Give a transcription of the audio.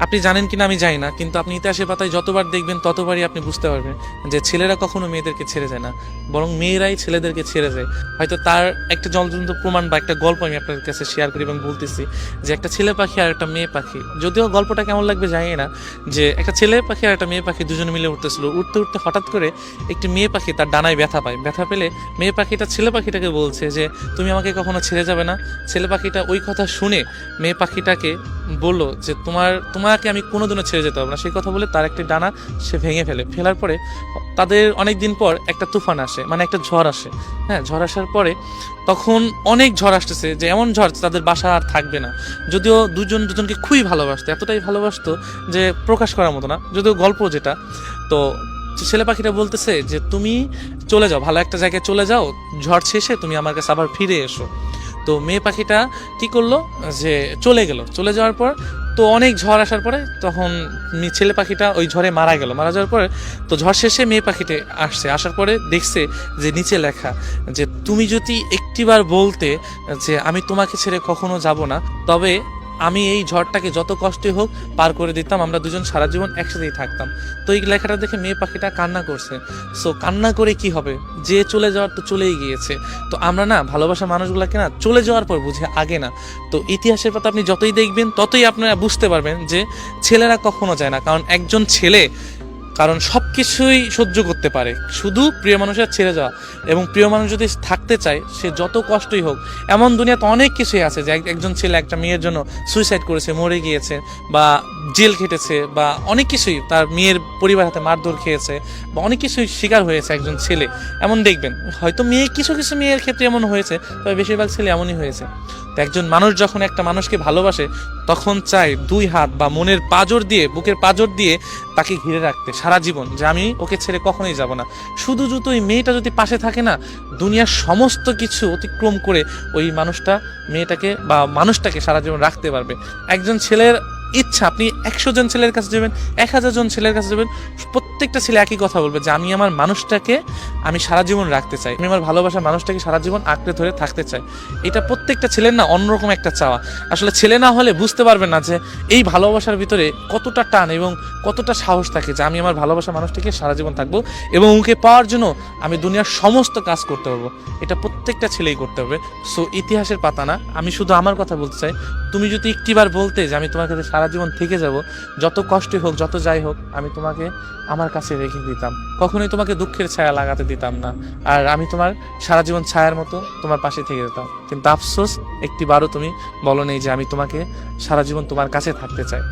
আপনি জানেন কিনা আমি জানি না, কিন্তু আপনি ইতিহাসের পাতায় যতবার দেখবেন ততবারই আপনি বুঝতে পারবেন যে ছেলেরা কখনো মেয়েদেরকে ছেড়ে যায় না, বরং মেয়েরাই ছেলেদেরকে ছেড়ে যায়। হয়তো তার একটা জ্বলন্ত প্রমাণ বা একটা গল্প আমি আপনার কাছে শেয়ার করি এবং বলতেছি যে একটা ছেলে পাখি আর একটা মেয়ে পাখি, যদিও গল্পটা কেমন লাগবে জানি না, যে একটা ছেলে পাখি আর একটা মেয়ে পাখি দুজনে মিলে উঠতেছিল, উঠতে উঠতে হঠাৎ করে একটি মেয়ে পাখি তার ডানায় ব্যথা পায়। ব্যথা পেলে মেয়ে পাখিটা ছেলে পাখিটাকে বলছে যে তুমি আমাকে কখনো ছেড়ে যাবে না। ছেলে পাখিটা ওই কথা শুনে মেয়ে পাখিটাকে বললো যে তোমাকে আমি কোনোদিনও ছেড়ে যেতে পারবো না। সেই কথা বলে তার একটি ডানা সে ভেঙে ফেলে। ফেলার পরে তাদের অনেক দিন পর একটা তুফান আসে, মানে একটা ঝড় আসে। হ্যাঁ, ঝড় আসার পরে তখন অনেক ঝড় আসতেছে, যে এমন ঝড় তাদের বাসা আর থাকবে না। যদিও দুজন দুজনকে খুবই ভালোবাসতো, এতটাই ভালোবাসতো যে প্রকাশ করার মতো না, যদিও গল্প যেটা। তো ছেলে পাখিটা বলতেছে যে তুমি চলে যাও, ভালো একটা জায়গায় চলে যাও, ঝড় শেষে তুমি আমার কাছে আবার ফিরে এসো। তো মেয়ে পাখিটা কি করলো, যে চলে গেল। চলে যাওয়ার পর তো অনেক ঝড় আসার পরে তখন ছেলে পাখিটা ওই ঝড়ে মারা গেল। মারা যাওয়ার পরে তো ঝড় শেষে মেয়ে পাখিটা আসছে, আসার পরে দেখছে যে নিচে লেখা যে তুমি যদি একটিবার বলতে যে আমি তোমাকে ছেড়ে কখনো যাব না, তবে আমি এই ঝড়টাকে যত কষ্টই হোক পার করে দিতাম, আমরা দুজন সারা জীবন একসাথেই থাকতাম। তো এই লেখাটা দেখে মেয়ে পাখিটা কান্না করছে। সো কান্না করে কি হবে, যে চলে যাওয়ার তো চলেই গিয়েছে। তো আমরা না ভালোবাসা মানুষগুলোকে না চলে যাওয়ার পর বুঝে, আগে না। তো ইতিহাসের পাতা আপনি যতই দেখবেন ততই আপনারা বুঝতে পারবেন যে ছেলেরা কখনো যায় না, কারণ একজন ছেলে কারণ সব কিছুই সহ্য করতে পারে, শুধু প্রিয় মানুষের ছেড়ে যাওয়া। এবং প্রিয় মানুষ যদি থাকতে চায়, সে যত কষ্টই হোক, এমন দুনিয়াতে অনেক কিছুই আছে যে একজন ছেলে একটা মেয়ের জন্য সুইসাইড করেছে, মরে গিয়েছে, বা জেল খেটেছে, বা অনেক কিছুই তার মেয়ের পরিবার হাতে মারধর খেয়েছে, বা অনেক কিছুই শিকার হয়েছে একজন ছেলে। এমন দেখবেন হয়তো মেয়ে কিছু কিছু মেয়ের ক্ষেত্রে এমন হয়েছে, তবে বেশিরভাগ ছেলে এমনই হয়েছে। তো একজন মানুষ যখন একটা মানুষকে ভালোবাসে, তখন চায় দুই হাত বা মনের পাঁজর দিয়ে, বুকের পাঁজর দিয়ে তাকে ঘিরে রাখতে সারা জীবন, যে আমি ওকে ছেড়ে কখনোই যাব না। শুধু যদি ওই মেয়েটা যদি পাশে থাকে না, দুনিয়ার সমস্ত কিছু অতিক্রম করে ওই মানুষটা মেয়েটাকে বা মানুষটাকে সারা জীবন রাখতে পারবে। একজন ছেলের ইচ্ছা, আপনি 100 জন ছেলের কাছে যাবেন, 1000 জন ছেলের কাছে যাবেন, প্রত্যেকটা ছেলে একই কথা বলবে যে আমি আমার মানুষটাকে আমি সারা জীবন রাখতে চাই, আমি আমার ভালোবাসার মানুষটাকে সারা জীবন আঁকড়ে ধরে থাকতে চাই। এটা প্রত্যেকটা ছেলের না অন্যরকম একটা চাওয়া। আসলে ছেলে না হলে বুঝতে পারবেন না যে এই ভালোবাসার ভিতরে কতটা টান এবং কতটা সাহস থাকে, যে আমি আমার ভালোবাসার মানুষটাকে সারা জীবন থাকবো এবং ওকে পাওয়ার জন্য আমি দুনিয়ার সমস্ত কাজ করতে পারবো। এটা প্রত্যেকটা ছেলেই করতে হবে। সো ইতিহাসের পাতা না, আমি শুধু আমার কথা বলতে চাই, তুমি যদি একটিবার বলতে যে আমি তোমার কাছে সারা জীবন থেকে যাব, যত কষ্টই হোক যত যাই হোক, আমি তোমাকে আমার কাছে রেখে দিতাম, কখনোই তোমাকে দুঃখের ছায়া লাগাতে দিতাম না, আর আমি তোমার সারা জীবন ছায়ার মতো তোমার পাশে থেকে যেতাম। কিন্তু আফসোস, একটিবারও তুমি বলো নেই যে আমি তোমাকে সারা জীবন তোমার কাছে থাকতে চাই।